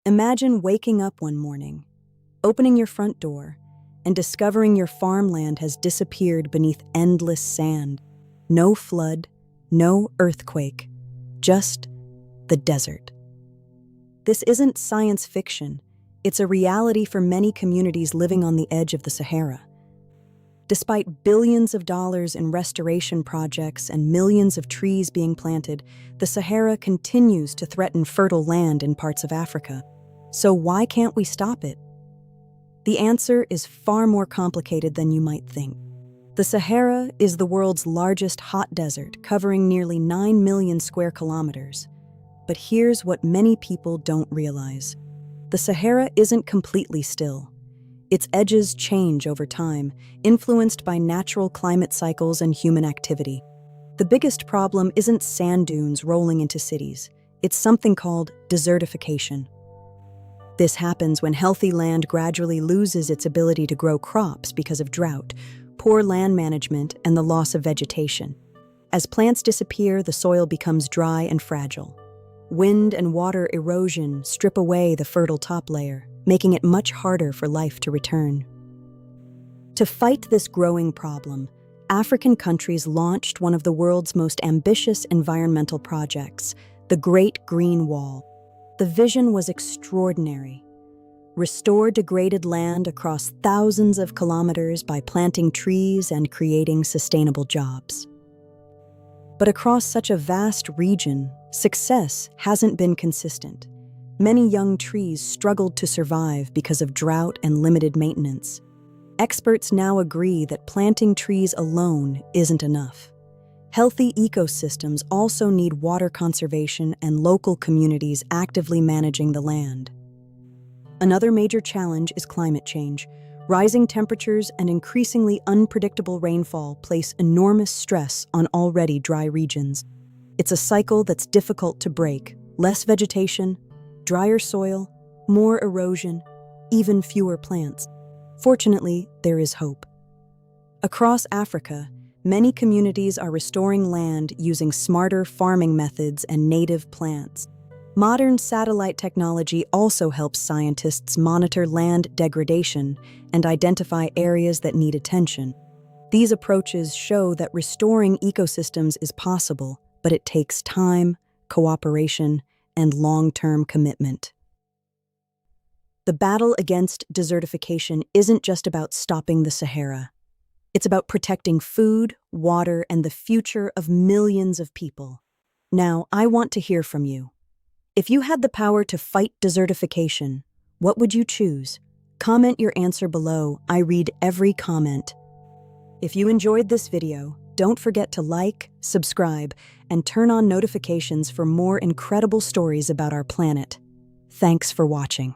Imagine waking up one morning, opening your front door, and discovering your farmland has disappeared beneath endless sand. No flood, no earthquake, just the desert. This isn't science fiction. It's a reality for many communities living on the edge of the Sahara. Despite billions of dollars in restoration projects and millions of trees being planted, the Sahara continues to threaten fertile land in parts of Africa. So why can't we stop it? The answer is far more complicated than you might think. The Sahara is the world's largest hot desert, covering nearly 9 million square kilometers. But here's what many people don't realize. The Sahara isn't completely still. Its edges change over time, influenced by natural climate cycles and human activity. The biggest problem isn't sand dunes rolling into cities. It's something called desertification. This happens when healthy land gradually loses its ability to grow crops because of drought, poor land management, and the loss of vegetation. As plants disappear, the soil becomes dry and fragile. Wind and water erosion strip away the fertile top layer, making it much harder for life to return. To fight this growing problem, African countries launched one of the world's most ambitious environmental projects, the Great Green Wall. The vision was extraordinary. Restore degraded land across thousands of kilometers by planting trees and creating sustainable jobs. But across such a vast region, success hasn't been consistent. Many young trees struggled to survive because of drought and limited maintenance. Experts now agree that planting trees alone isn't enough. Healthy ecosystems also need water conservation and local communities actively managing the land. Another major challenge is climate change. Rising temperatures and increasingly unpredictable rainfall place enormous stress on already dry regions. It's a cycle that's difficult to break. Less vegetation, drier soil, more erosion, even fewer plants. Fortunately, there is hope. Across Africa, many communities are restoring land using smarter farming methods and native plants. Modern satellite technology also helps scientists monitor land degradation and identify areas that need attention. These approaches show that restoring ecosystems is possible, but it takes time, cooperation, and long-term commitment. The battle against desertification isn't just about stopping the Sahara. It's about protecting food, water, and the future of millions of people. Now, I want to hear from you. If you had the power to fight desertification, what would you choose? Comment your answer below. I read every comment. If you enjoyed this video, don't forget to like, subscribe, and turn on notifications for more incredible stories about our planet. Thanks for watching.